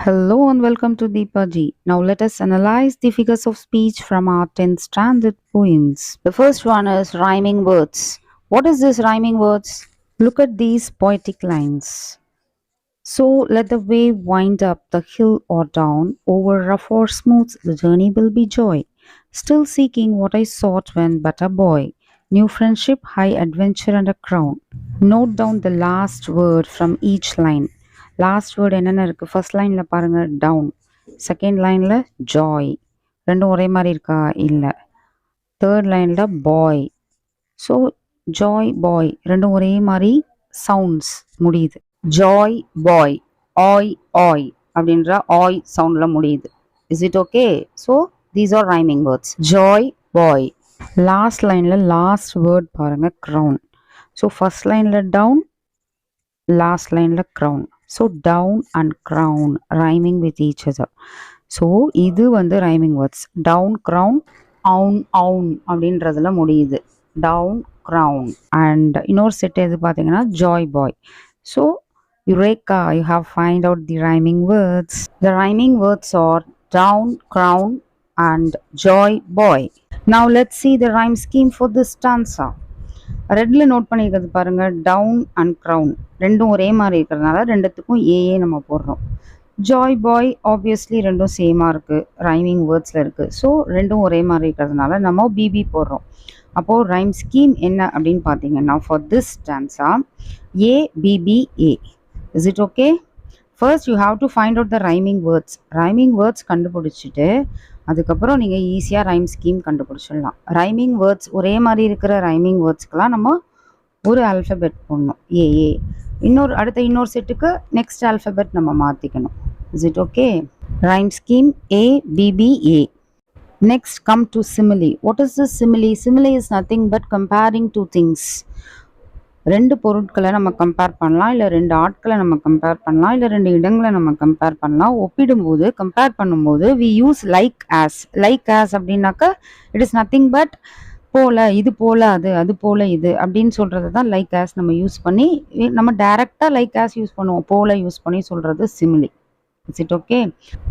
Hello and welcome to Deepa Ji. Now let us analyze the figures of speech from our 10 standard poems. The first one is rhyming words. What is this rhyming words? Look at these poetic lines. So let the wave wind up the hill or down, over rough or smooth, the journey will be joy. Still seeking what I sought when but a boy. New friendship, high adventure and a crown. Note down the last word from each line. Last word என்னென்ன இருக்குது? First லைனில் பாருங்கள் down, second லைனில் Joy, ரெண்டும் ஒரே மாதிரி இருக்கா? இல்லை. தேர்ட் லைனில் பாய். ஸோ ஜாய் பாய் ரெண்டும் ஒரே மாதிரி சவுண்ட்ஸ் முடியுது. ஜாய் பாய், ஆய் ஆய் அப்படின்ற ஆய் சவுண்டில் முடியுது. Is it okay? So these are rhyming words. Joy boy. Last லைனில் லாஸ்ட் வேர்ட் பாருங்கள் க்ரௌன். ஸோ ஃபர்ஸ்ட் லைனில் டவுன், லாஸ்ட் லைனில் crown. So down and crown rhyming with each other. So இது வந்து ரைமிங் வேர்ட்ஸ். டவுன் க்ரௌன், அவுன் அவுன் அப்படின்றதுல முடியுது. Down crown. அண்ட் இன்னொரு செட் எது பார்த்தீங்கன்னா joy boy. So eureka, you have find out the rhyming words. The rhyming words are down, crown and joy boy. Now let's see the rhyme scheme for this stanza. ரெட்டில் note பண்ணியிருக்கிறது பாருங்கள், down and crown ரெண்டும் ஒரே மாதிரி இருக்கிறதுனால ரெண்டுத்துக்கும் AA நம்ம போடுறோம். ஜாய் பாய் ஆப்வியஸ்லி ரெண்டும் சேமாக இருக்குது, ரைமிங் வேர்ட்ஸில் இருக்குது. ஸோ ரெண்டும் ஒரே மாதிரி இருக்கிறதுனால நம்ம பிபி போடுறோம். அப்போது ரைம் ஸ்கீம் என்ன அப்படின்னு பார்த்தீங்கன்னா, for this stanza ABBA. Is it okay? First you have to find out the rhyming words. Rhyming words கண்டுபிடிச்சிட்டு அதுக்கப்புறம் நீங்கள் ஈஸியாக ரைம் ஸ்கீம் கண்டுபிடிச்சிடலாம். ரைமிங் வேர்ட்ஸ் ஒரே மாதிரி இருக்கிற ரைமிங் வேர்ட்ஸ்க்கெலாம் நம்ம ஒரு ஆல்ஃபபெட் போடணும், ஏஏ. இன்னொரு செட்டுக்கு நெக்ஸ்ட் ஆல்ஃபபெட் நம்ம மாற்றிக்கணும். Is it okay? Rhyme scheme A B B A. Next come to simile. What is the simile? Simile is nothing but comparing two things. ரெண்டு பொருட்களை நம்ம கம்பேர் பண்ணலாம், இல்லை ரெண்டு ஆட்களை நம்ம கம்பேர் பண்ணலாம், இல்லை ரெண்டு இடங்களை நம்ம கம்பேர் பண்ணலாம். ஒப்பிடும்போது கம்பேர் பண்ணும்போது we use like as. Like as அப்படின்னாக்கா இட் இஸ் நத்திங் பட் போல, இது போல அது, அது போல இது அப்படின்னு சொல்கிறது தான் லைக் ஆஸ் நம்ம யூஸ் பண்ணி. நம்ம டைரெக்டாக லைக் ஆஸ் யூஸ் பண்ணுவோம், போல யூஸ் பண்ணி சொல்கிறது simile. Is it okay?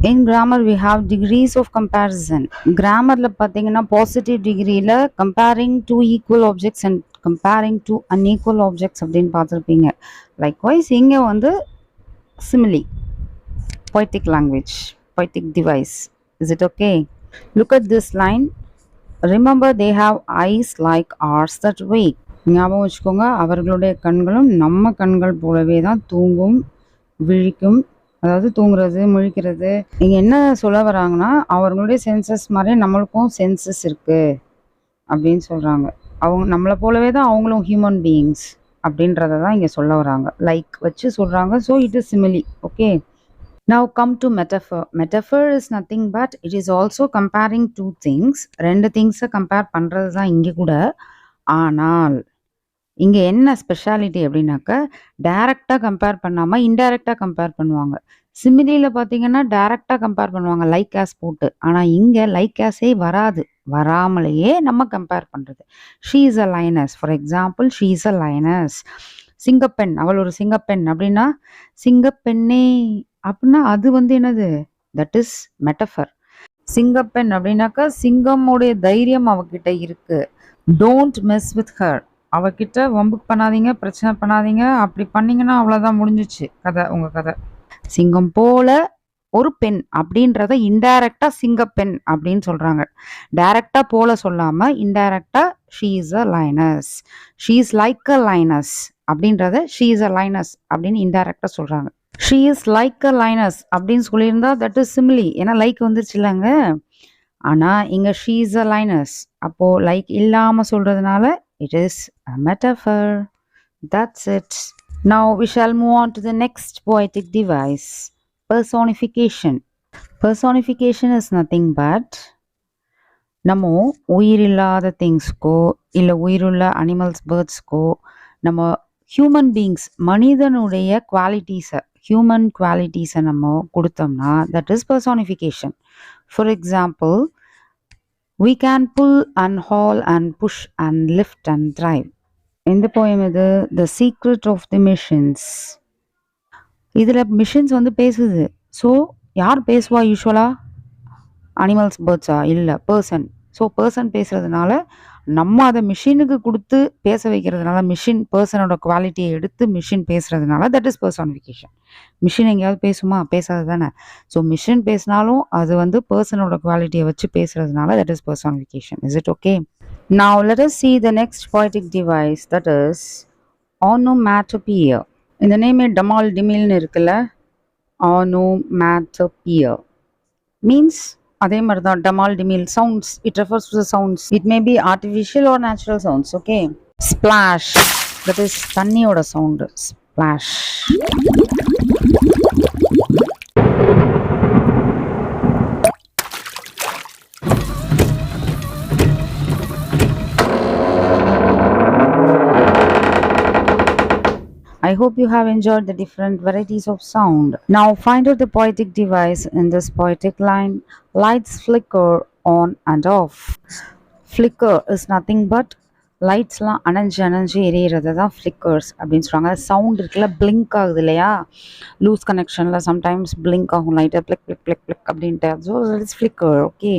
In grammar we have degrees of comparison. கிராமரில் பார்த்தீங்கன்னா பாசிட்டிவ் டிகிரியில் comparing two equal objects and comparing two unequal objects அப்படின்னு பார்த்துருப்பீங்க. லைக்வைஸ் இங்கே வந்து சிமிலி, poetic language, poetic device. Is it okay? Look at this line. Remember they have eyes like ours that wake. ஞாபகம் வச்சுக்கோங்க, அவர்களுடைய கண்களும் நம்ம கண்கள் போலவே தான் தூங்கும், விழிக்கும். அதாவது தூங்குறது, முழிக்கிறது. இங்கே என்ன சொல்ல வராங்கன்னா, அவர்களுடைய சென்சஸ் மாதிரி நம்மளுக்கும் சென்சஸ் இருக்குது அப்படின்னு சொல்கிறாங்க. அவங்க நம்மளை போலவே தான் அவங்களும் ஹியூமன் பீயிங்ஸ் அப்படின்றத தான் இங்கே சொல்ல வராங்க. லைக் வச்சு சொல்கிறாங்க. So it is simile. Okay, now come to metaphor. Metaphor is nothing but it is also comparing two things. ரெண்டு திங்ஸை கம்பேர் பண்ணுறது தான் இங்கே கூட. ஆனால் இங்கே என்ன ஸ்பெஷாலிட்டி அப்படின்னாக்கா, டைரெக்டாக கம்பேர் பண்ணாமல் இன்டைரக்டாக கம்பேர் பண்ணுவாங்க. சிமிலியில் பார்த்தீங்கன்னா டைரெக்டாக கம்பேர் பண்ணுவாங்க லைக் ஆஸ் போட்டு. ஆனால் இங்கே லைக் ஆஸே வராது, வராமலேயே நம்ம கம்பேர் பண்ணுறது. She is a lioness. For example, she is a lioness. சிங்கப்பெண், அவள் ஒரு சிங்கப்பெண் அப்படின்னா சிங்கப்பெண்ணே அப்படின்னா அது வந்து என்னது? That is metaphor. சிங்கப்பெண் அப்படின்னாக்கா சிங்கமுடைய தைரியம் அவகிட்ட இருக்கு. Don't miss with her. அவகிட்ட வம்புக்கு பண்ணாதீங்க, பிரச்சனை பண்ணாதீங்க. அப்படி பண்ணீங்கன்னா அவ்வளோதான், முடிஞ்சிச்சு கதை, உங்கள் கதை. சிங்கம் போல ஒரு பெண் அப்படின்றத இன்டைரக்டா சிங்கப்பெண் அப்படின்னு சொல்றாங்க. டைரக்டா போல சொல்லாம இன்டைரக்டா she is a lioness, she is like a lioness அப்படின்றத ஷீ இஸ் அ லைனஸ் அப்படின்னு இன்டைரக்டா சொல்றாங்க. She is like a lioness அப்படின்னு சொல்லியிருந்தா தட் இஸ் சிமிலி, ஏன்னா லைக் வந்துருச்சு இல்லைங்க. ஆனா இங்க ஷீ இஸ் அ லைனஸ், அப்போ லைக் இல்லாம சொல்றதுனால it is a metaphor. That's it. Now we shall move on to the next poetic device, personification. Personification is nothing but நம்ம உயிரில்லாத திங்ஸ்க்கோ இல்லை உயிருள்ள அனிமல்ஸ், பேர்ட்ஸ்க்கோ நம்ம ஹியூமன் பீயிங்ஸ், மனிதனுடைய ஹியூமன் குவாலிட்டிஸை நம்ம கொடுத்தோம்னா that is personification. For example, we can pull and haul and push and lift and drive. இந்த poem இது the secret of the machines. இதில் மிஷன்ஸ் வந்து பேசுது. ஸோ யார் பேசுவா யூஸ்வலா? அனிமல்ஸ், பேர்ட்ஸா? இல்ல, பர்சன். ஸோ பர்சன் பேசுறதுனால, நம்ம அத மிஷினுக்கு குடுத்து பேச வைக்கிறதுனால, மிஷின் பெர்சனோட குவாலிட்டிய எடுத்து மிஷின் பேசுறதுனால, தட் இஸ் பெர்சானிஃபிகேஷன். மிஷின் எங்கேயாவது பேசுமா? பேசாது தானே. ஸோ மிஷின் பேசினாலும் அது வந்து பெர்சனோட குவாலிட்டிய வச்சு பேசுறதுனால, that is personification. Is it okay? Now let us see the next poetic device, that is onomatopoeia. இந்த நேமே டமால் டிமில்னு இருக்குல்ல, onomatopoeia means அதே மாதிரி தான் டமால் டிமில் sounds. It refers to the sounds. It may be artificial or natural sounds. Okay, splash, that is தண்ணியோட sound. Splash. I hope you have enjoyed the different varieties of sound. Now find out the poetic device in this poetic line. Lights flicker on and off. Flicker is nothing but லைட்ஸ்லாம் அணைஞ்சு எரியறது தான் ஃப்ளிக்கர்ஸ் அப்படின்னு சொல்கிறாங்க. Sound இருக்குல்ல, blink ஆகுது இல்லையா, loose கனெக்ஷனில் sometimes blink ஆகும் லைட்டாக, பிளிக் பிளிக் பிளிக் பிளிக் அப்படின்ட்டு. So it's flicker. Okay,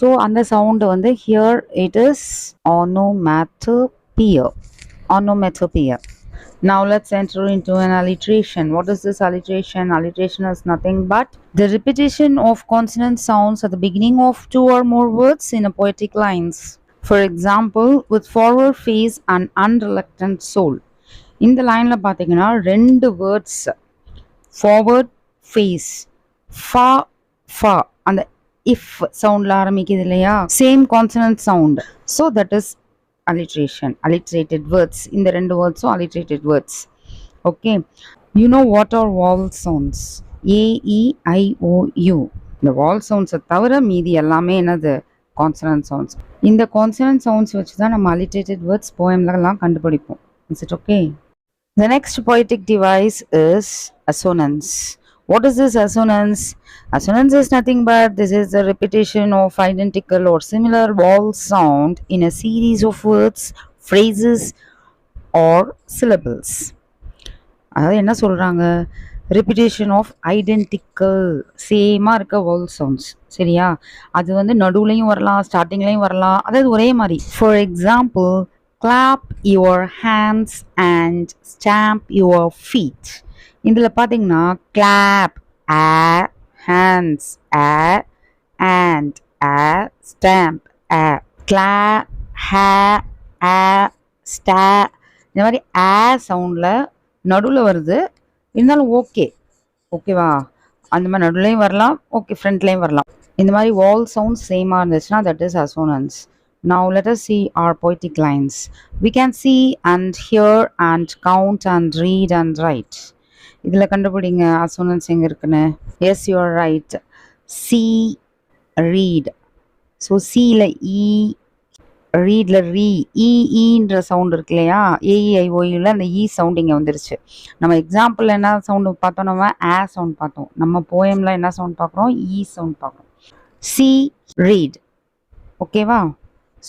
so அந்த சவுண்டு வந்து here it is onomatopoeia. Onomatopoeia. Now let's enter into an alliteration. What is this alliteration? Alliteration is nothing but the repetition of consonant sounds at the beginning of two or more words in a poetic lines. For example, with forward face and unreluctant soul. இந்த லைன்ல பாத்தீங்கன்னா ரெண்டு words, forward face, ஃபா ஃபா, அந்த if சவுண்ட்ல ஆரம்பிக்குது இல்லையா, same consonant sound. So that is alliteration, alliterated words. இந்த ரெண்டு வேர்ட்ஸும் alliterated words. Okay, you know what are vowel sounds? A, E, I, O, U. இந்த vowel sounds தவிர மீதி எல்லாமே என்னது? consonant sounds. இந்த consonant sounds வச்சு தான் நம்ம alliterated words poemலாம் கண்டுபிடிப்போம். Is it okay? The next poetic device is assonance. What is this assonance? Assonance is nothing but this is the repetition of identical or similar vowel sound in a series of words, phrases or syllables. அதாவது என்ன சொல்றாங்க? repetition of identical, சேமா இருக்க vowel sounds. சரியா? அது வந்து நடுவுலையும் வரலாம், ஸ்டார்டிங்லையும் வரலாம், அதாவது ஒரே மாதிரி. For example, clap your hands and stamp your feet. இதில் பார்த்தீங்கன்னா clap a, hands a, and a, stamp a, clap ha a, sta, இந்த மாதிரி a சவுண்டில் நடுவில் வருது. இருந்தாலும் ஓகேவா, அந்த மாதிரி நடுவுலையும் வரலாம், ஓகே ஃப்ரண்ட்லேயும் வரலாம். இந்த மாதிரி வால் சவுண்ட் சேமாக இருந்துச்சுன்னா that is assonance. Now let us see our poetic lines. We can see and hear and count and read and write. இதில் கண்டுபிடிங்க அசோனன்ஸ் எங்கே இருக்குன்னு. Yes, you are right. Sea, read. So சியில் இ, ரீடில் ரீ, ஈன்ற sound இருக்கு இல்லையா, ஏஇஐஓயில் அந்த இ sound இங்கே வந்துருச்சு. நம்ம எக்ஸாம்பிள் என்ன சவுண்டு பார்த்தோம்? நம்ம ஆ சவுண்ட் பார்த்தோம். நம்ம போயமில் என்ன சவுண்ட் பார்க்குறோம்? இ சவுண்ட் பார்க்குறோம். Sea, read. ஓகேவா?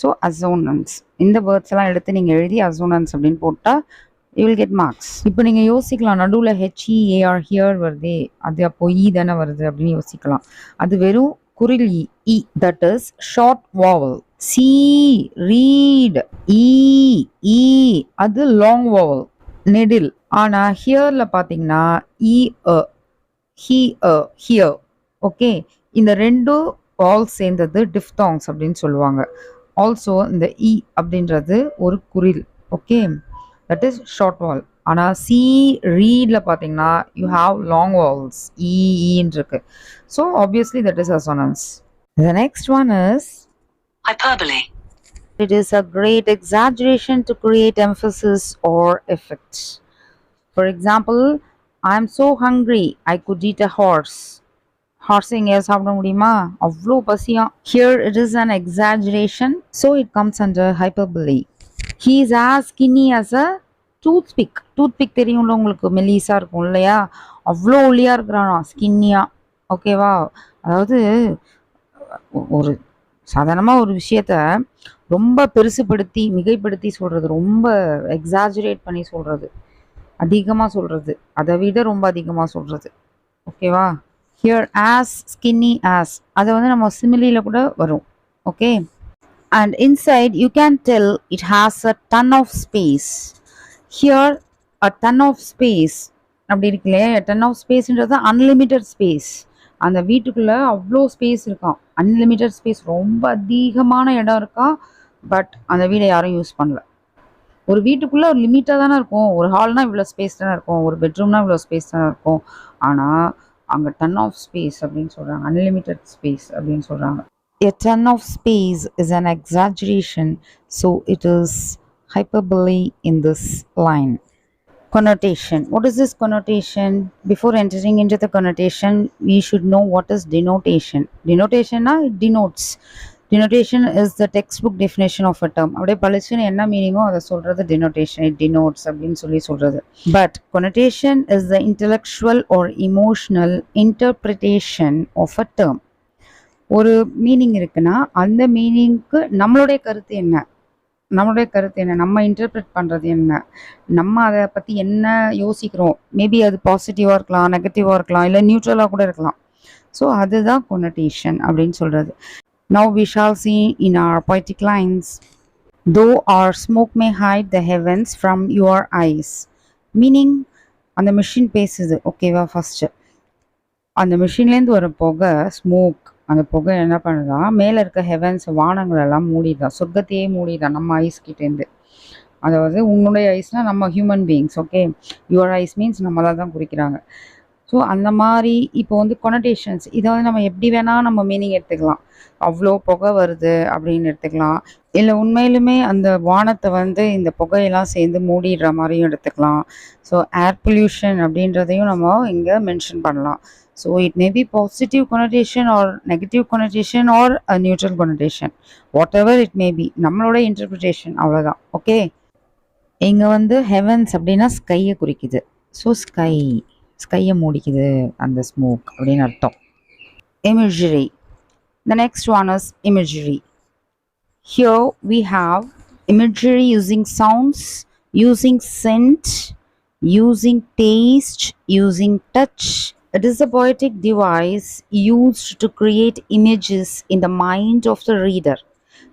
So assonance. இந்த வேர்ட்ஸ் எல்லாம் எடுத்து நீங்கள் எழுதி அசோனன்ஸ் அப்படின்னு போட்டால் யூ வில் கெட் மார்க்ஸ். இப்போ நீங்கள் யோசிக்கலாம், நடுவில் ஹெச்இஏஆர் ஹியர் வருதே, அது அப்போ இ தானே வருது அப்படின்னு யோசிக்கலாம். அது வெறும் குரில் e, that is short vowel. Sea, read, e, அது லாங் வாவல், நெடில். ஆனால் ஹியரில் பார்த்தீங்கன்னா இ, ஹி, ஹியர். ஓகே, இந்த ரெண்டும் வாவல் சேர்ந்தது டிஃப்தாங்ஸ் அப்படின்னு சொல்லுவாங்க. ஆல்சோ இந்த இ அப்படின்றது ஒரு குரில். Okay, that is short vowel. ஆனால் சி, ரீடில் பார்த்தீங்கன்னா யூ ஹாவ் லாங் வாவல்ஸ், ஈன்னு இருக்கு. So obviously that is assonance. The next one is hyperbole. It is a great exaggeration to create emphasis or effect. For example, I am so hungry I could eat a horse. Horse எங்கேயா சாப்பிட முடியுமா? அவ்வளோ பசியா. Here it is an exaggeration, so it comes under hyperbole. He is as skinny as a toothpick. Toothpick தெரியும்ல உங்களுக்கு, மெல்லிசா இருக்கும் இல்லையா, அவ்வளோ ஒல்லியா இருக்கிறானா, ஸ்கின்னியா. ஓகேவா? அதாவது ஒரு சாதாரணமாக ஒரு விஷயத்த ரொம்ப பெருசுப்படுத்தி மிகைப்படுத்தி சொல்கிறது, ரொம்ப எக்ஸாஜரேட் பண்ணி சொல்கிறது, அதிகமாக சொல்கிறது, அதை விட ரொம்ப அதிகமாக சொல்கிறது. ஓகேவா? Here as, skinny as, அது வந்து நம்ம simile கூட வரும். Okay, and inside you can tell it has a ton of space. Here a ton of space அப்படி இருக்குல்ல, a ton of spaceன்றது unlimited space. அந்த வீட்டுக்குள்ள அவ்வளோ ஸ்பேஸ் இருக்கான், அன்லிமிட்டட் ஸ்பேஸ், ரொம்ப அதிகமான இடம் இருக்கா. பட் அந்த வீடை யாரும் யூஸ் பண்ணல. ஒரு வீட்டுக்குள்ள ஒரு லிமிட்டாக தானே இருக்கும். ஒரு ஹால்னா இவ்வளோ ஸ்பேஸ் தானே இருக்கும், ஒரு பெட்ரூம்னா இவ்வளோ ஸ்பேஸ் தானே இருக்கும். ஆனால் அங்கே டன் ஆஃப் ஸ்பேஸ் அப்படின்னு சொல்கிறாங்க, அன்லிமிட்டட் ஸ்பேஸ் அப்படின்னு சொல்கிறாங்க. A ton of space is an exaggeration, so it is hyperbole in this line. Connotation. What is this connotation? Before entering into the connotation, we should know what is denotation. Denotation it denotes. Denotation is the textbook definition of a term. அப்படியே பளிச்சுன்னு என்ன மீனிங்கோ அதை சொல்றது denotation. It denotes அப்படின்னு சொல்லி சொல்றது. But connotation is the intellectual or emotional interpretation of a term. ஒரு meaning இருக்குன்னா அந்த மீனிங்க்கு நம்மளுடைய கருத்து என்ன, நம்ம இன்டர்பிரட் பண்ணுறது என்ன, நம்ம அதை பற்றி என்ன யோசிக்கிறோம். மேபி அது பாசிட்டிவாக இருக்கலாம், நெகட்டிவாக இருக்கலாம், இல்லை நியூட்ரலாக கூட இருக்கலாம். ஸோ அதுதான் கொனோட்டேஷன் அப்படின்னு சொல்கிறது. Now we shall see in our poetic lines. Though our smoke may hide the heavens from your eyes. Meaning அந்த மிஷின் பேசுது. ஓகேவா, ஃபஸ்ட்டு அந்த மிஷின்லேருந்து வர புகை, ஸ்மோக், அந்த புகை என்ன பண்ணுதான், மேலே இருக்க ஹெவன்ஸ், வானங்கள் எல்லாம் மூடிதான், சொர்க்கத்தையே மூடிதான் நம்ம ஐஸ் கிட்டேருந்து. அதாவது உன்னுடைய ஐஸ்னால் நம்ம human beings. Okay, your eyes means நம்மளால தான் குறிக்கிறாங்க. ஸோ அந்த மாதிரி இப்போ வந்து கொனடேஷன்ஸ், இதை வந்து நம்ம எப்படி வேணால் நம்ம மீனிங் எடுத்துக்கலாம். அவ்வளோ புகை வருது அப்படின்னு எடுத்துக்கலாம், இல்லை உண்மையிலுமே அந்த வானத்தை வந்து இந்த புகையெல்லாம் சேர்ந்து மூடிடுற மாதிரியும் எடுத்துக்கலாம். ஸோ ஏர் பொல்யூஷன் அப்படின்றதையும் நம்ம இங்கே மென்ஷன் பண்ணலாம். So it may be positive connotation or negative connotation or a neutral connotation, whatever it may be, நம்மளோட இன்டர்பிரிட்டேஷன் அவ்வளோதான். ஓகே, இங்கே வந்து ஹெவன்ஸ் அப்படின்னா ஸ்கையை குறிக்குது. ஸோ ஸ்கையை மூடிக்குது அந்த ஸ்மோக் அப்படின்னு அர்த்தம். Imagery. The next one is imagery. Here we have imagery using sounds, using scent, using taste, using touch. It is a poetic device used to create images in the mind of the reader.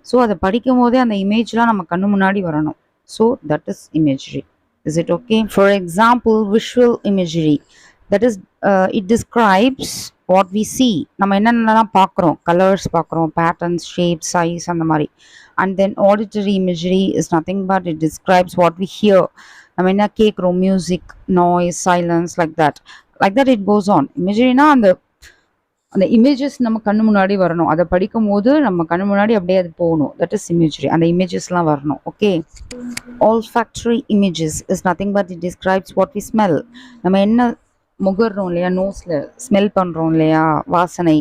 So அதை படிக்கும் போதே அந்த இமேஜ்லாம் நம்ம கண்ணு முன்னாடி வரணும். So that is imagery. Is it okay? For example, visual imagery. That is, it describes what we see. நம்ம என்னென்னலாம் பார்க்குறோம், கலர்ஸ் பார்க்குறோம், பேட்டர்ன்ஸ், ஷேப்ஸ், சைஸ், அந்த மாதிரி. And then auditory imagery is nothing but it describes what we hear. நம்ம என்ன கேட்குறோம், music, noise, silence, like that it goes on. இமேஜரினா அந்த இமேஜஸ் நம்ம கண்ணு முன்னாடி வரணும், அதை படிக்கும் போது நம்ம கண்ணு முன்னாடி அப்படியே அது போகணும். தட் இஸ் இமேஜரி, அந்த இமேஜஸ்லாம் வரணும். Okay, olfactory images is nothing but it describes what we smell. நம்ம என்ன முகர்றோம் இல்லையா, நோஸில் ஸ்மெல் பண்ணுறோம் இல்லையா, வாசனை,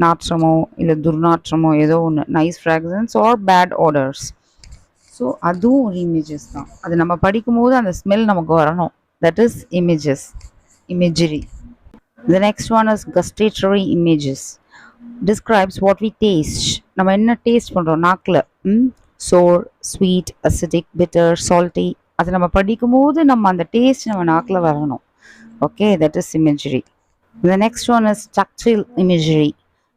நாற்றமோ இல்லை துர்நாற்றமோ ஏதோ ஒன்று, nice fragrance or bad odours. So அதுவும் ஒரு இமேஜஸ் தான். அது நம்ம படிக்கும்போது அந்த ஸ்மெல் நமக்கு வரணும். That is imagery. The next one is gustatory images. Describes what we taste. நம்ம என்ன டேஸ்ட் பண்ணுறோம் நாக்கில், sour, sweet, acidic, bitter, salty. அது நம்ம படிக்கும்போது நம்ம அந்த டேஸ்ட் நம்ம நாக்கில் வரணும். Okay, that is imagery. The next one is tactile imagery.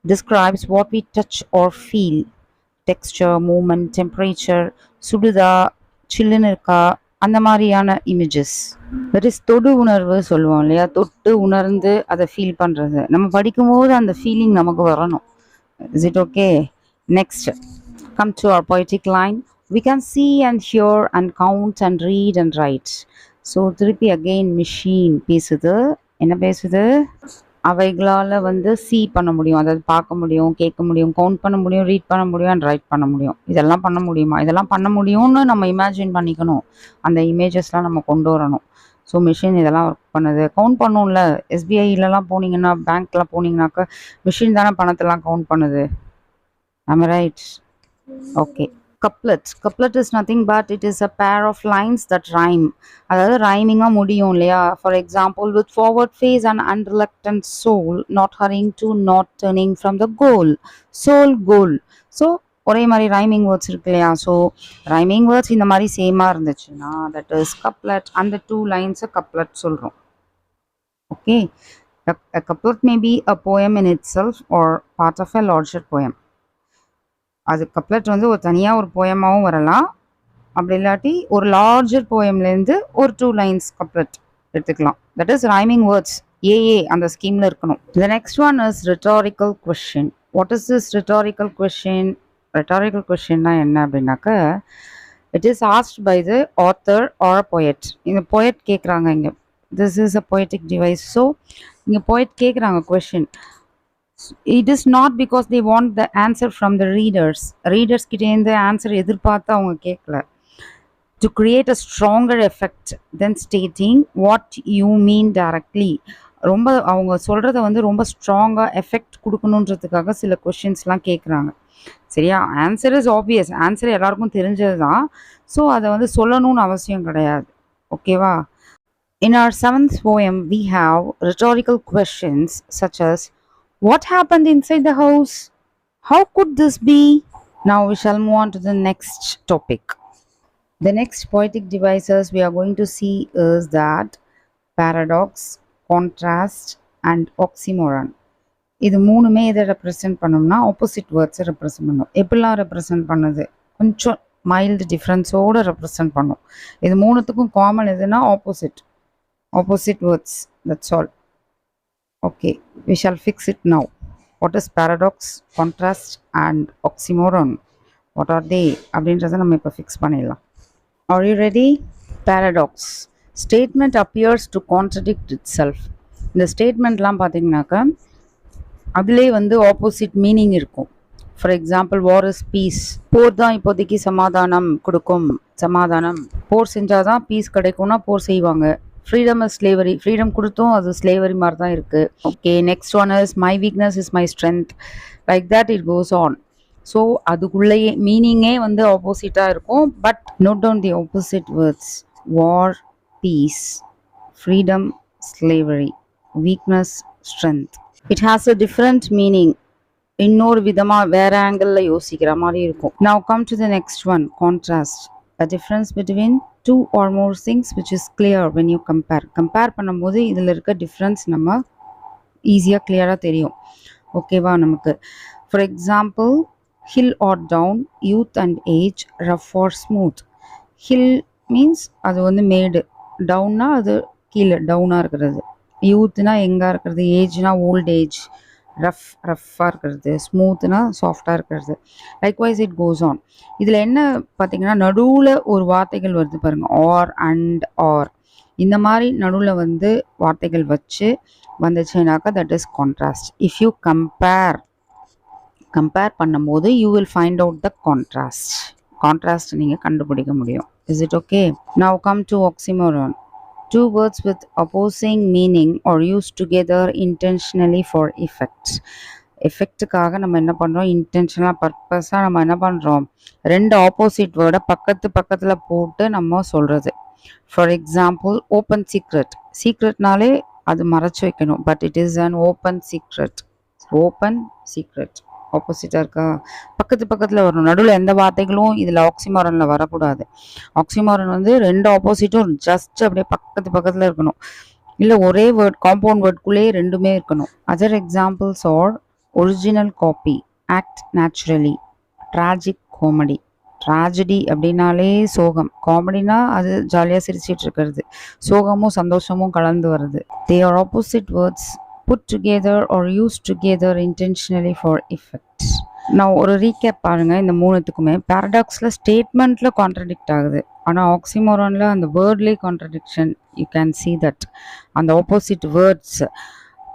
Describes what we touch or feel. Texture, movement, temperature, சுடுதா, சில்லுன்னு இருக்கா, அந்த மாதிரியான இமேஜஸ். தட் இஸ் தொடு உணர்வு சொல்லுவோம் இல்லையா, தொட்டு உணர்ந்து அதை ஃபீல் பண்ணுறது. நம்ம படிக்கும்போது அந்த ஃபீலிங் நமக்கு வரணும். Is it okay? Next, come to our poetic line. We can see and hear and count and read and write. So திருப்பி அகெயின் மிஷின் பேசுது. என்ன பேசுது? அவைகளால் வந்து சி பண்ண முடியும், அதாவது பார்க்க முடியும், கேட்க முடியும், கவுண்ட் பண்ண முடியும், ரீட் பண்ண முடியும் அண்ட் ரைட் பண்ண முடியும். இதெல்லாம் பண்ண முடியுமா? இதெல்லாம் பண்ண முடியும்னு நம்ம இமேஜின் பண்ணிக்கணும், அந்த இமேஜஸ்லாம் நம்ம கொண்டு வரணும். ஸோ மிஷின் இதெல்லாம் ஒர்க் பண்ணுது. கவுண்ட் பண்ணும்ல, எஸ்பிஐலலாம் போனீங்கன்னா, பேங்க்லாம் போனீங்கன்னாக்கா மிஷின் தானே பணத்தெல்லாம் கவுண்ட் பண்ணுது. ஆம் right? Okay. Couplet is nothing but it is a pair of lines that rhyme. அதாவது ரைமிங்காக முடியும் இல்லையா. For example, with forward face and unreluctant soul, not hurrying to, not turning from the goal. goal. So ஒரே மாதிரி rhyming words இருக்கு இல்லையா. So rhyming words இந்த மாதிரி சேமாக இருந்துச்சுன்னா தட் இஸ் கப்லெட். அந்த 2 லைன்ஸை கப்லெட் சொல்கிறோம். Okay, A couplet may be a poem in itself or part of a larger poem. அது கப்லெட் வந்து ஒரு தனியாக ஒரு போயமாகவும் வரலாம், அப்படி இல்லாட்டி ஒரு லார்ஜர் போயம்லேருந்து ஒரு 2 லைன்ஸ் கப்லெட் எடுத்துக்கலாம். That is rhyming words. A A அந்த ஸ்கீமில் இருக்கணும். The next one is rhetorical question. What is this rhetorical question? Rhetorical கொஷின்னா என்ன அப்படின்னாக்க, it is asked by the author or a poet. இந்த பொயட் கேட்குறாங்க இங்கே. This is a poetic device. So இங்கே பொயட் கேட்குறாங்க question. It is not because they want the answer from the readers. Readers கிட்டேருந்து answer எதிர்பார்த்து அவங்க கேட்கல. To create a stronger effect than stating what you mean directly. ரொம்ப அவங்க சொல்கிறத வந்து ரொம்ப ஸ்ட்ராங்காக எஃபெக்ட் கொடுக்கணுன்றதுக்காக சில கொஷின்ஸ்லாம் கேட்குறாங்க. சரியா? Answer is obvious. ஆன்சர் எல்லாருக்கும் தெரிஞ்சது தான். ஸோ அதை வந்து சொல்லணும்னு அவசியம் கிடையாது. ஓகேவா? In our 7th poem, we have rhetorical questions such as, what happened inside the house? How could this be? Now we shall move on to the next topic. The next poetic devices we are going to see is that paradox, contrast and oxymoron. இது மூணுமே எதை represent பண்ணோம்னா opposite வேர்ட்ஸை represent பண்ணும். எப்படிலாம் represent பண்ணுது? கொஞ்சம் mild டிஃப்ரென்ஸோடு represent பண்ணும். இது மூணுத்துக்கும் காமன் எதுனா opposite words. That's all. Okay, we shall fix it now. What is paradox, contrast and oxymoron? What are they? அப்படின்றத நம்ம இப்போ ஃபிக்ஸ் பண்ணிடலாம். Are you ready? Paradox. Statement appears to contradict itself. இந்த ஸ்டேட்மெண்ட்லாம் பார்த்தீங்கன்னாக்கா அதிலே வந்து ஆப்போசிட் மீனிங் இருக்கும். For example, war is peace. போர் தான் இப்போதைக்கு சமாதானம் கொடுக்கும். சமாதானம், போர் செஞ்சால் தான் பீஸ் கிடைக்கும்னா போர் செய்வாங்க. Freedom is slavery. ஃப்ரீடம் கொடுத்தும் அது ஸ்லேவரி மாதிரி தான் இருக்குது. Okay, next one is my weakness is my strength. Like that it goes on. So அதுக்குள்ளேயே மீனிங்கே வந்து ஆப்போசிட்டாக இருக்கும். But note down the opposite words. War, peace, freedom, slavery, weakness, strength. It has a different meaning. இன்னொரு விதமாக வேற ஆங்கிளில் யோசிக்கிற மாதிரி இருக்கும். Now come to the next one, contrast. A difference between two or more things which is clear when you compare. Compare பண்ணும்போது இதில் இருக்க டிஃப்ரென்ஸ் நம்ம ஈஸியாக கிளியராக தெரியும். ஓகேவா? நமக்கு for example, hill or down, youth and age, rough or smooth. Hill means அது வந்து மேடு, டவுன்னா அது கீழே டவுனாக இருக்கிறது, யூத்னா எங்கே இருக்கிறது, ஏஜ்னா ஓல்ட் ஏஜ், ரஃப்பாக இருக்கிறது, ஸ்மூத்னா சாஃப்டாக இருக்கிறது. Likewise it goes on. இதில் என்ன பார்த்தீங்கன்னா, நடுவில் ஒரு வார்த்தைகள் வருது பாருங்கள், ஆர் அண்ட் ஆர். இந்த மாதிரி நடுவில் வந்து வார்த்தைகள் வச்சு வந்துச்சுனாக்கா that is contrast. If you compare பண்ணும்போது you will find out the contrast நீங்கள் கண்டுபிடிக்க முடியும். Is it okay? Now come to oxymoron. Two words with opposing meaning are used together intentionally for effects. எஃபெக்ட்டுக்காக நம்ம என்ன பண்ணுறோம், இன்டென்ஷனலாக பர்பஸாக நம்ம என்ன பண்ணுறோம், ரெண்டு ஆப்போசிட் வேர்டை பக்கத்தில் போட்டு நம்ம சொல்கிறது. For example, open secret. சீக்ரெட்னாலே அது மறைச்சு வைக்கணும், but it is an open secret. Open secret ஆப்போசிட்டாக இருக்கா, பக்கத்தில் வரணும். நடுவில் எந்த வார்த்தைகளும் இதில் ஆக்சிமாரனில் வரக்கூடாது. ஆக்சிமாரன் வந்து ரெண்டு ஆப்போசிட்டும் ஜஸ்ட் அப்படியே பக்கத்தில் இருக்கணும். இல்லை ஒரே வேர்ட், காம்பவுண்ட் வேர்ட்குள்ளேயே ரெண்டுமே இருக்கணும். Other examples are original copy, act naturally, tragic comedy. Tragedy அப்படின்னாலே சோகம், காமெடினா அது ஜாலியாக சிரிச்சிட்டு இருக்கிறது, சோகமும் சந்தோஷமும் கலந்து வருது. They are opposite words put together or used together intentionally for effect. நான் ஒரு ரீகேப் பாருங்கள். இந்த மூணுத்துக்குமே பேரடாக்ஸில் ஸ்டேட்மெண்ட்டில் கான்ட்ரடிக்ட் ஆகுது, ஆனால் ஆக்சிமோரானில் அந்த வேர்ட்லேயே contradiction. You can see that அந்த ஆப்போசிட் வேர்ட்ஸ்.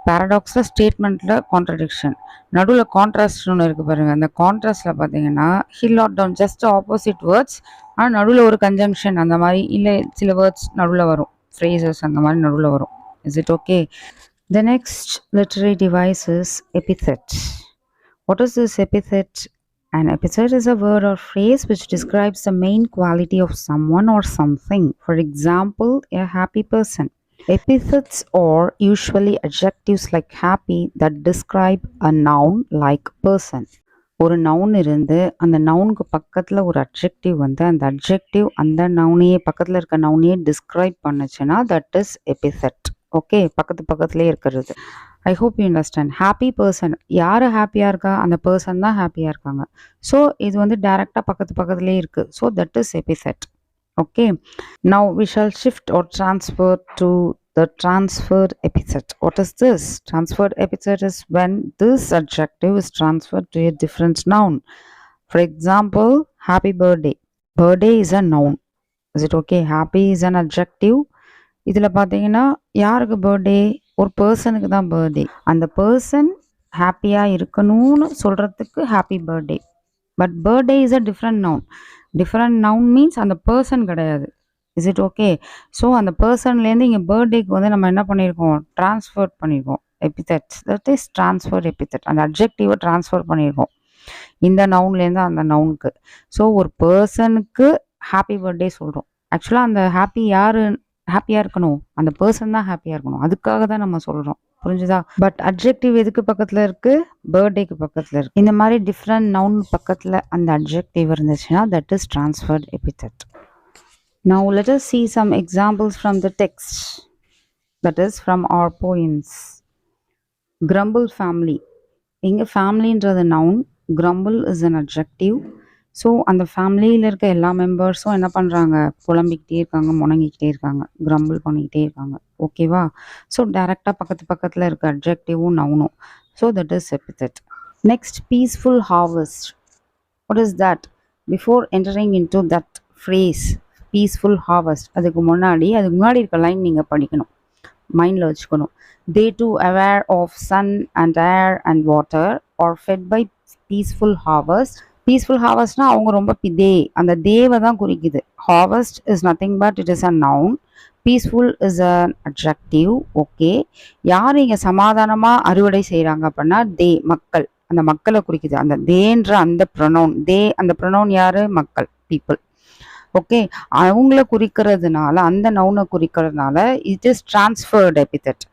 பேரடாக்ஸில் ஸ்டேட்மெண்ட்டில் கான்ட்ரடிக்ஷன், நடுவில் கான்ட்ராஸ்ட் ஒன்று இருக்குது பாருங்கள். அந்த கான்ட்ராஸ்டில் பார்த்தீங்கன்னா hill or down just opposite words, ஆனால் நடுவில் ஒரு கன்ஜங்ஷன் அந்த மாதிரி, இல்லை சில வேர்ட்ஸ் நடுவில் வரும், ஃப்ரேசஸ் அந்த மாதிரி நடுவில் வரும். Is it okay? The next literary device is epithet. What is this epithet? An epithet is a word or phrase which describes the main quality of someone or something. For example, a happy person. Epithets are usually adjectives like happy that describe a noun like person. ஒரு noun இருந்து அந்த நவுனுக்கு பக்கத்தில் ஒரு adjective வந்து அந்த adjective அந்த நவுனையே பக்கத்தில் இருக்க நவுனையே டிஸ்கிரைப் பண்ணுச்சுன்னா தட் இஸ் எபிசெட். ஓகே, பக்கத்து பக்கத்துலேயே இருக்கிறது. I hope you understand. Happy person, யார் ஹாப்பியாக இருக்கா அந்த பர்சன் தான் ஹாப்பியாக இருக்காங்க. ஸோ இது வந்து டைரெக்டாக பக்கத்து பக்கத்துலேயே இருக்குது. So that is epithet. Okay, now we shall shift or transfer to the transferred epithet. What is this? Transferred epithet is when this adjective is transferred to a different noun. For example, happy birthday. Birthday is a noun. Is it okay? Happy is an adjective. இதில் பார்த்தீங்கன்னா யாருக்கு birthday? ஒரு பர்சனுக்கு தான் birthday. அந்த person ஹாப்பியாக இருக்கணும்னு சொல்கிறதுக்கு happy birthday. But birthday is a different noun. Different noun means அந்த பர்சன் கிடையாது. Is it okay? ஸோ அந்த பர்சன்லேருந்து இங்கே பர்த்டேக்கு வந்து நம்ம என்ன பண்ணியிருக்கோம்? ட்ரான்ஸ்ஃபர் பண்ணியிருக்கோம் epithet. That is transfer epithet. அந்த அப்ஜெக்டிவை ட்ரான்ஸ்ஃபர் பண்ணியிருக்கோம் இந்த நவுன்லேருந்து அந்த நவுனுக்கு. ஸோ ஒரு பர்சனுக்கு ஹாப்பி பர்த்டே சொல்கிறோம். ஆக்சுவலாக அந்த ஹாப்பி யார் ஹாப்பியாக இருக்கணும்? அந்த பர்சன் தான் ஹாப்பியாக இருக்கணும். அதுக்காக தான் நம்ம சொல்கிறோம். புரிஞ்சுதா? பட் அட்ஜெக்டிவ் எதுக்கு பக்கத்தில் இருக்குது? பர்த்டேக்கு பக்கத்தில் இருக்குது. இந்த மாதிரி டிஃப்ரெண்ட் நவுன் பக்கத்தில் அந்த அட்ஜெக்டிவ் இருந்துச்சுன்னா that is transferred epithet. Now let us see some examples from the text, that is from our poems. Grumble family. இங்கே ஃபேமிலின்றது noun, grumble is an adjective. So அந்த ஃபேமிலியில் இருக்க எல்லா மெம்பர்ஸும் என்ன பண்ணுறாங்க? புலம்பிக்கிட்டே இருக்காங்க, முணங்கிக்கிட்டே இருக்காங்க, கிரம்பிள் பண்ணிக்கிட்டே இருக்காங்க. ஓகேவா? ஸோ டைரெக்டாக பக்கத்து பக்கத்தில் இருக்க அட்ஜெக்டிவும் நவுனும். So that is epithet. Next, peaceful harvest. What is that? Before entering into that phrase peaceful harvest, அதுக்கு முன்னாடி இருக்க லைன் நீங்கள் படிக்கணும், மைண்டில் வச்சுக்கணும். They too aware of sun and air and water are fed by peaceful harvest. Peaceful ஹார்வெஸ்ட்னா அவங்க ரொம்ப அந்த தேவை தான் குறிக்குது. Harvest is nothing but it is a noun. Peaceful is an adjective. Okay, யார் இங்கே சமாதானமாக அறுவடை செய்கிறாங்க அப்படின்னா மக்கள். அந்த மக்களை குறிக்குது அந்த தேன்ற அந்த ப்ரொனவுன். அந்த ப்ரொனவுன் யார்? மக்கள், பீப்புள். ஓகே, அவங்கள குறிக்கிறதுனால, அந்த நவுனை குறிக்கிறதுனால இட் இஸ் டிரான்ஸ்ஃபர்ட் எபித்தெட்.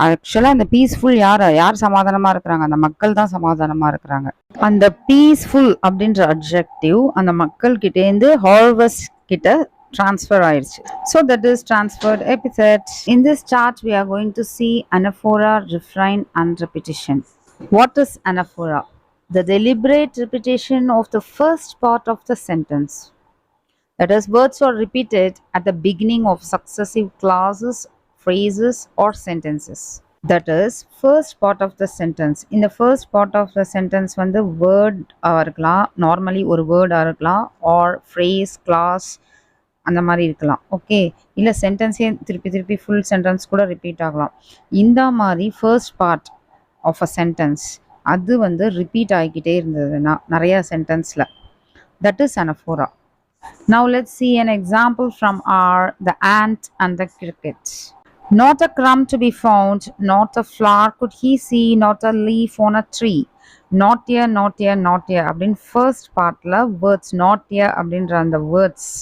ஆக்சுவலாக அந்த பீஸ்ஃபுல் யார் சமாதானமாக இருக்கிறாங்க? அந்த மக்கள் தான் சமாதானமாக இருக்கிறாங்க. அந்த பீஸ்ஃபுல் அப்படின்ற அட்ஜெக்டிவ் அந்த மக்கள் கிட்டேருந்து ஹார்வெஸ்ட் கிட்ட transfer ஆயிடுச்சு. So that is transferred epithet. In this chart we are going to see anaphora, refrain and repetition. What is anaphora? The deliberate repetition of the first part of the sentence. That is, words are repeated at the beginning of successive clauses, phrases or sentences. That is, first part of the sentence. In the first part of the sentence வந்து word இருக்கலாம், normally ஒரு word இருக்கலாம், or phrase, clause அந்த மாதிரி இருக்கலாம். Okay, இல்லை சென்டென்ஸே திருப்பி full sentence கூட ரிப்பீட் ஆகலாம். இந்த மாதிரி first part of a sentence அது வந்து ரிப்பீட் ஆகிக்கிட்டே இருந்ததுன்னா நிறையா சென்டென்ஸில், that is anaphora. Now let's see an example from the ant and the cricket. Not a crumb to be found, not a flower could he see, not a leaf on a tree. Not here, not here, not here அப்படின்னு first பார்ட்டில் words not here அப்படின்ற அந்த words,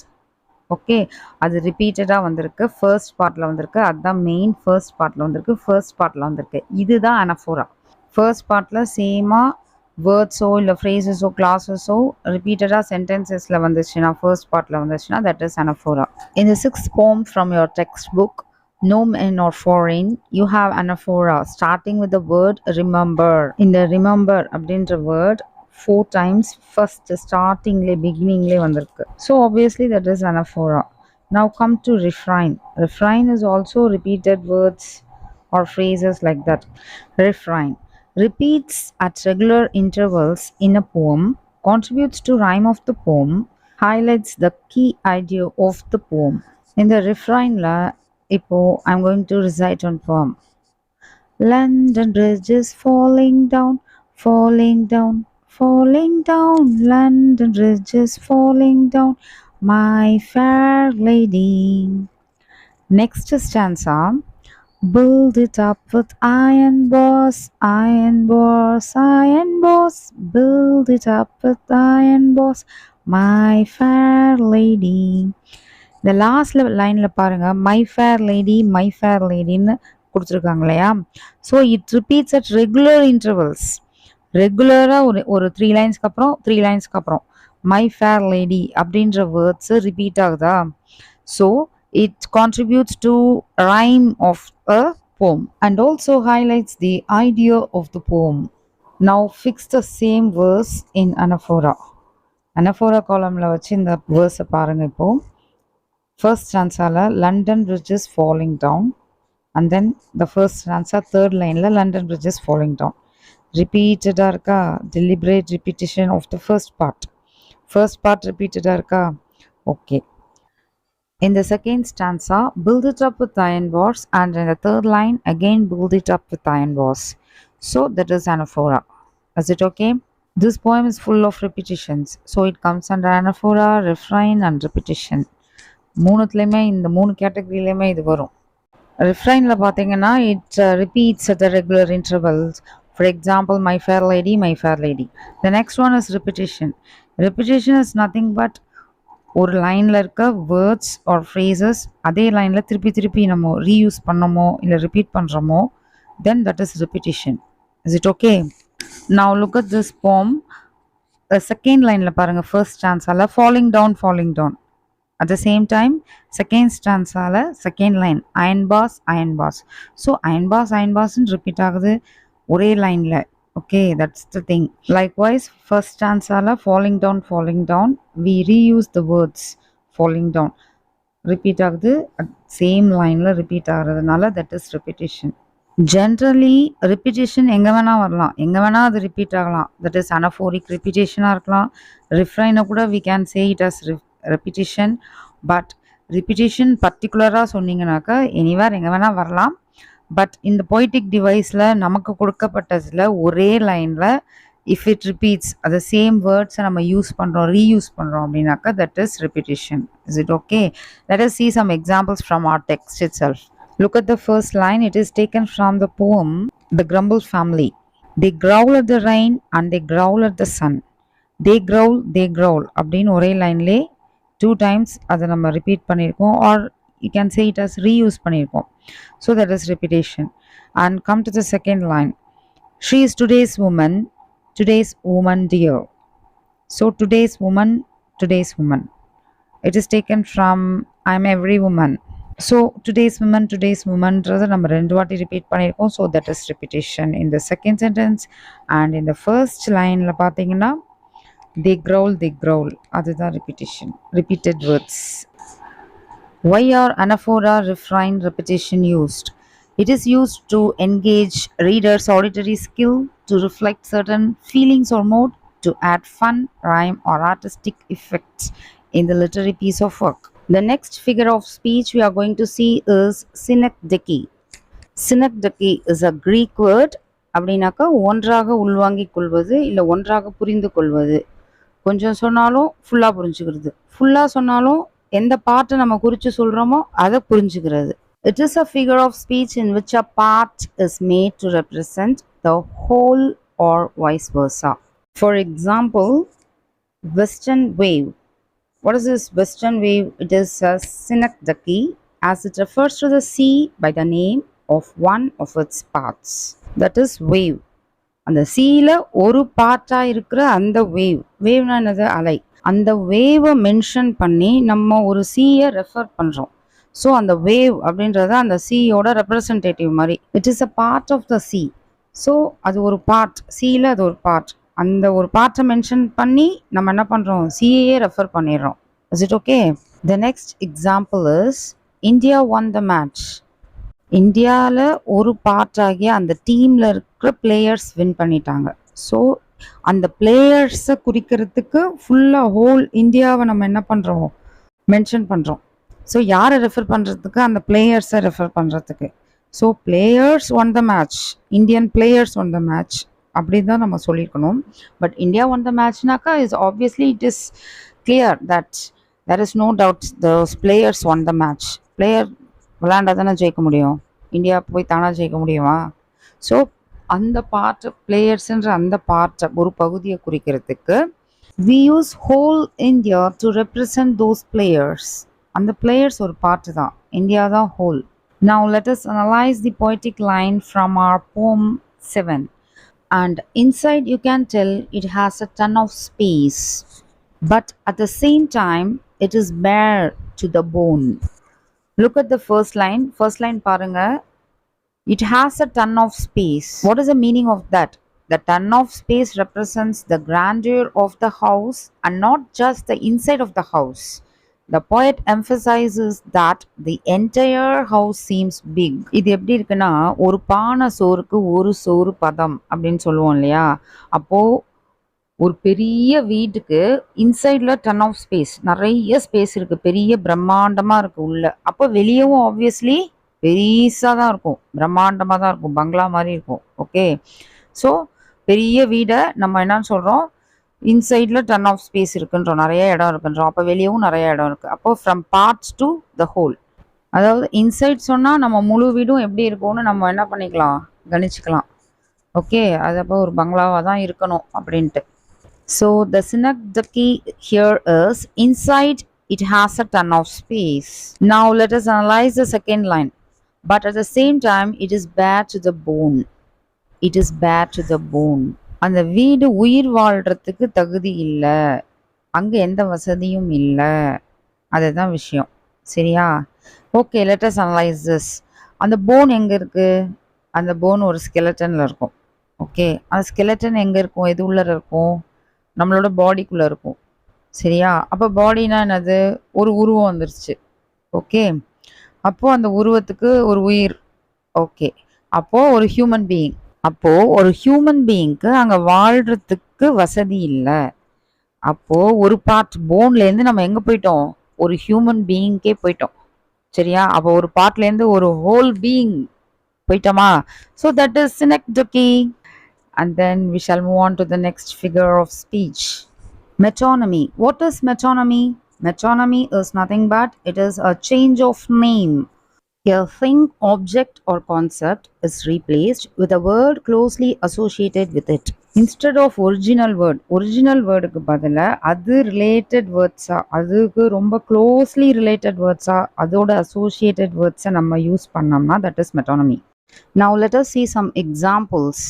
okay, அது ரிப்பீட்டடாக வந்திருக்கு. First பார்ட்டில் வந்திருக்கு, அதுதான் மெயின். ஃபர்ஸ்ட் பார்ட்டில் வந்திருக்கு. இதுதான் anaphora. ஃபர்ஸ்ட் பார்ட்டில் சேமாக வேர்ட்ஸோ இல்லை ஃப்ரேசஸோ கிளாஸஸோ ரிப்பீட்டடாக சென்டென்சஸில் வந்துச்சுன்னா, ஃபர்ஸ்ட் பார்ட்டில் வந்துச்சுன்னா that is anaphora. In the sixth poem from your textbook, No Men or Foreign, you have anaphora starting with the word remember. இந்த remember அப்படின்ற word 4 times first startingலே beginningலே வந்திருக்கு. So obviously that is anaphora. Now come to refrain. Refrain is also repeated words or phrases like that. Refrain repeats at regular intervals in a poem, contributes to rhyme of the poem, highlights the key idea of the poem. In the refrain la இப்போ I'm going to recite one poem. London Bridge is falling down, falling down, falling down. London Bridge is falling down, my fair lady. Next stanza. Build it up with iron bars, iron bars, iron bars. Build it up with iron bars, my fair lady. இந்த last லைனில் பாருங்கள், my fair லேடின்னு கொடுத்துருக்காங்க இல்லையா? So it repeats at regular intervals. ரெகுலராக ஒரு 3 லைன்ஸ்க்கு அப்புறம் மை ஃபேர் லேடி அப்படின்ற வேர்ட்ஸு ரிப்பீட் ஆகுதா? So it contributes to rhyme of a poem and also highlights the idea of the poem. Now fix the same verse in anaphora. Anaphora columnல வச்சு இந்த verse பாருங்க இப்போ. First stanzaல London Bridge is falling down, and then the first stanza third lineல London Bridge is falling down. Repeated இருக்கா? Deliberate repetition of the first part. First part repeated இருக்கா? Okay. In the second stanza, build it up with iron bars, and in the third line, again build it up with iron bars. So that is anaphora. Is it okay? This poem is full of repetitions. So it comes under anaphora, refrain and repetition. மூணுத்துலேயுமே இந்த மூணு கேட்டகரியிலையுமே இது வரும். ரிஃப்ரைனில் பார்த்தீங்கன்னா it repeats at the regular intervals. For example, my fair lady, my fair lady. The next one is repetition. Repetition is nothing but ஒரு லைனில் இருக்க words R phrases அதே லைனில் திருப்பி திருப்பி நம்ம ரீயூஸ் பண்ணமோ இல்லை ரிப்பீட் பண்ணுறோமோ then that is repetition. Is it okay? Now look at this poem. Second லைனில் பாருங்கள், ஃபர்ஸ்ட் ஸ்டான்ஸால் falling down. At the same time, second stanza second line iron bars. So iron bars repeat ஆகுது ஒரே லைன்ல. Okay, that's the thing. Likewise, first stanza falling down, we reuse the words falling down. Repeat ஆகுது same lineல repeat ஆகுறதுனால that is repetition. Generally repetition எங்க வேணா வரலாம், எங்க வேணா அது repeat ஆகலாம். That is anaphoric repetition இருக்கலாம். Refrain கூட we can say it as repetition, but repetition particular சொன்னீங்கன்னாக்கா எனிவேர் எங்கே வேணால் வரலாம். பட் இந்த பொய்டிக் டிவைஸில் நமக்கு கொடுக்கப்பட்டதில் ஒரே லைனில் இஃப் இட் ரிப்பீட்ஸ் அது சேம் வேர்ட்ஸை நம்ம ரீயூஸ் பண்ணுறோம் அப்படின்னாக்கா that is repetition. Is it okay? Let us see some examples from our text itself. Look at the first line. It is taken from the poem The Grumble Family. They growl at the rain and they growl at the sun. They growl அப்படின்னு ஒரே லைன்லே 2 times அதை நம்ம repeat பண்ணியிருக்கோம், or you can say it as reuse பண்ணியிருக்கோம். So that is repetition. And come to the second line. She is today's woman dear. So today's woman. It is taken from I am every woman. So today's womanன்றதை நம்ம 2 வாட்டி repeat பண்ணியிருக்கோம். So that is repetition in the second sentence. And in the first lineல பார்த்தீங்கன்னா they growl, அதுதான் repetition, repeated words. Why are anaphora, refrain, repetition used? It is used to engage readers' auditory skill, to reflect certain feelings or mood, to add fun, rhyme or artistic effects in the literary piece of work. The next figure of speech we are going to see is synecdoche. Synecdoche is a Greek word. அப்படின்னாக்கா ஒன்றாக உள்வாங்கிக் கொள்வது இல்லை ஒன்றாக புரிந்து கொள்வது. கொஞ்சம் சொன்னாலும் ஃபுல்லாக புரிஞ்சுக்கிறது, ஃபுல்லாக சொன்னாலும் எந்த பாட்டை நம்ம குறித்து சொல்கிறோமோ அதை புரிஞ்சுக்கிறது. It is a figure of speech in which a part is made to represent the whole or vice versa. For example, western wave. What is this western wave? It is a synecdoche as it refers to the sea by the name of one of its parts. That is wave. அந்த சீல ஒரு பார்ட்டாக இருக்கிற அந்த வேவ்னா என்னது? அலை. அந்த வேவை mention பண்ணி நம்ம ஒரு சீயை ரெஃபர் பண்ணுறோம். ஸோ அந்த வேவ் அப்படின்றத அந்த சீயோட ரெப்ரசன்டேட்டிவ் மாதிரி. It is a part of the sea. So அது ஒரு பார்ட், சீல அது ஒரு பார்ட். அந்த ஒரு பார்ட்டை மென்ஷன் பண்ணி நம்ம என்ன பண்ணுறோம்? சீயையே ரெஃபர் பண்ணிடுறோம். Is it okay? The next example is India won the match. இந்தியாவில் ஒரு பார்ட் ஆகிய அந்த டீமில் இருக்கிற பிளேயர்ஸ் வின் பண்ணிட்டாங்க. ஸோ அந்த பிளேயர்ஸை குறிக்கிறதுக்கு ஃபுல்லாக ஹோல் இந்தியாவை நம்ம என்ன பண்ணுறோம்? மென்ஷன் பண்ணுறோம். ஸோ யாரை ரெஃபர் பண்ணுறதுக்கு? அந்த பிளேயர்ஸை ரெஃபர் பண்ணுறதுக்கு. So players won the match, Indian players won the match அப்படி தான் நம்ம சொல்லியிருக்கணும். பட் இந்தியா ஒன் த மேட்ச்னாக்கா is obviously it is clear that there is no doubt those players won the match. Player விளையாண்டா தானே ஜெயிக்க முடியும், இந்தியா போய் தானே ஜெயிக்க முடியுமா? ஸோ அந்த பார்ட் பிளேயர்ஸ்ன்ற அந்த பார்ட்டை ஒரு பகுதியை குறிக்கிறதுக்கு we use whole India to represent those players. அந்த பிளேயர்ஸ் ஒரு பார்ட் தான், இந்தியா தான் whole. Now let us analyze the poetic line from our poem 7. And inside you can tell it has a ton of space, but at the same time it is bare to the bone. Look at the first line. First line பாருங்க. It has a ton of space. What is the meaning of that? The ton of space represents the grandeur of the house and not just the inside of the house. The poet emphasizes that the entire house seems big. இது எப்படி இருக்குன்னா ஒரு பானை சோறுக்கு ஒரு சோறு பதம் அப்படின்னு சொல்லுவோம் இல்லையா? அப்போ ஒரு பெரிய வீட்டுக்கு இன்சைட்ல டன் ஆஃப் ஸ்பேஸ், நிறைய ஸ்பேஸ் இருக்கு, பெரிய பிரம்மாண்டமா இருக்கு உள்ள. அப்போ வெளியவும் ஆப்வியஸ்லி பெருசா தான் இருக்கும், பிரம்மாண்டமா தான் இருக்கும், பங்களா மாதிரி இருக்கும். ஓகே, ஸோ பெரிய வீடை நம்ம என்னன்னு சொல்றோம், இன்சைட்ல டன் ஆஃப் ஸ்பேஸ் இருக்குன்றோம், நிறைய இடம் இருக்குன்றோம். அப்போ வெளியவும் நிறைய இடம் இருக்கு. அப்போ from parts to the whole, அதாவது இன்சைட் சொன்னா நம்ம முழு வீடும் எப்படி இருக்கும்னு நம்ம என்ன பண்ணிக்கலாம், கணிச்சுக்கலாம். ஓகே, அது அப்போ ஒரு பங்களாவா தான் இருக்கணும் அப்படின்ட்டு. So the synecdoche here is inside it has a ton of space. Now let us analyze the second line. But at the same time it is bare to the bone. It is bare to the bone. அந்த வீடு உயிர் வாழ்றதுக்கு தகுதி இல்லை, அங்கே எந்த வசதியும் இல்லை, அதுதான் விஷயம். சரியா? Okay, let us analyze this. அந்த போன் எங்கே இருக்குது? அந்த போன் ஒரு ஸ்கெலட்டனில் இருக்கும். ஓகே, அந்த ஸ்கெலட்டன் எங்கே இருக்கும்? எது உள்ள இருக்கும்? நம்மளோட பாடிக்குள்ளே இருக்கும். சரியா? அப்போ பாடினா என்னது? ஒரு உருவம் வந்துருச்சு. ஓகே, அப்போது அந்த உருவத்துக்கு ஒரு உயிர். ஓகே, அப்போது ஒரு ஹியூமன் பீயிங். அப்போது ஒரு ஹியூமன் பீயிங்க்கு அங்கே வாழ்கிறதுக்கு வசதி இல்லை. அப்போது ஒரு பார்ட் போன்லேருந்து நம்ம எங்கே போயிட்டோம்? ஒரு ஹியூமன் பீயிங்க்கே போயிட்டோம். சரியா? அப்போ ஒரு பார்ட்லேருந்து ஒரு ஹோல் பீயிங் போயிட்டோமா? So that is synecdoche. And then we shall move on to the next figure of speech. Metonymy. What is metonymy? Metonymy is nothing but it is a change of name. A thing, object or concept is replaced with a word closely associated with it. Instead of original wordக்கு பதிலா அது related வேர்ட்ஸா, அதுக்கு ரொம்ப closely related வேர்ட்ஸா, அதோட associated வேர்ட்ஸை நம்ம use பண்ணோம்னா that is metonymy. Now let us see some examples.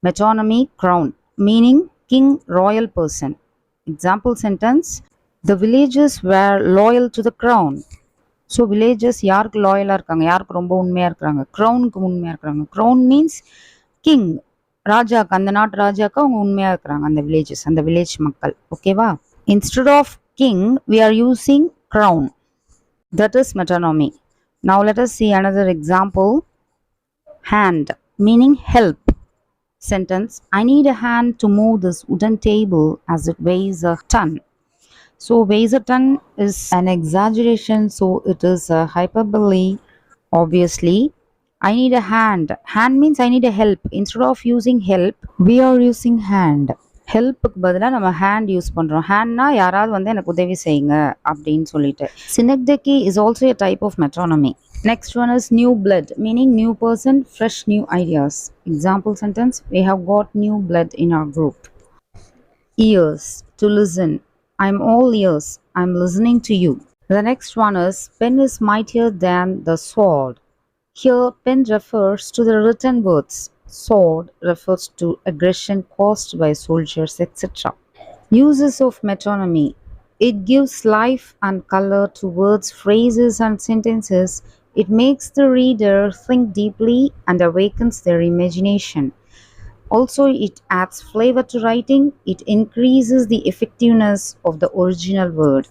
Metonymy crown, meaning king, royal person. Example sentence: the villagers were loyal to the crown. So villagers யாருக்கு லாயலாக இருக்காங்க, யாருக்கு ரொம்ப உண்மையாக இருக்கிறாங்க? க்ரௌனுக்கு உண்மையாக இருக்கிறாங்க. க்ரௌன் மீன்ஸ் கிங், ராஜாக்கு, அந்த நாட்டு ராஜாக்கு அவங்க உண்மையாக இருக்கிறாங்க, அந்த வில்லேஜஸ், அந்த வில்லேஜ் மக்கள். ஓகேவா? Instead of king we are using crown. That is metonymy. Now let us see another example. Hand, meaning help. Sentence: I need a hand to move this wooden table as it weighs a ton. So weighs a ton is an exaggeration, so it is a hyperbole. Obviously, I need a hand. Hand means I need a help. Instead of using help, we are using hand. ஹெல்ப்புக்கு பதிலாக நம்ம hand use பண்ணுறோம். ஹேண்ட்னா யாராவது வந்து எனக்கு உதவி செய்யுங்க அப்படின்னு சொல்லிட்டு. synecdoche is also a type of metonymy. Next one is new blood, meaning new person, fresh new ideas. Example sentence: we have got new blood in our group. Ears, to listen. I'm all ears. I'm listening to you. The next one is pen is mightier than the sword. Here pen refers to the written words. Sword refers to aggression caused by soldiers, etc. Uses of metonymy. It gives life and color to words, phrases, and sentences. It makes the reader think deeply and awakens their imagination. Also, it adds flavor to writing. It increases the effectiveness of the original word.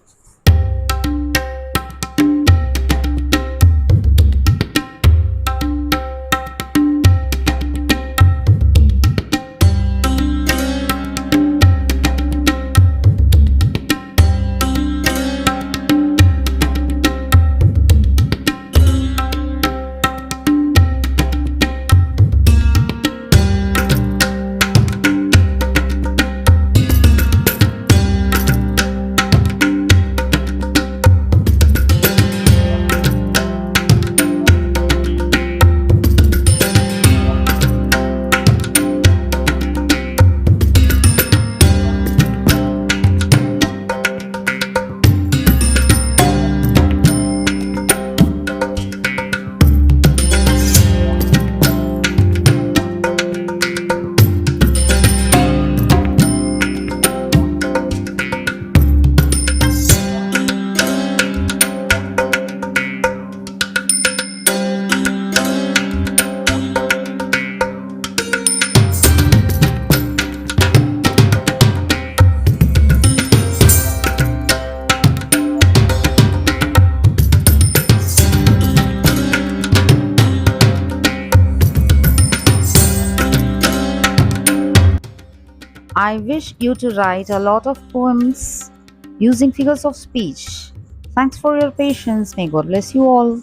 I wish you to write a lot of poems using figures of speech. Thanks for your patience. May God bless you all.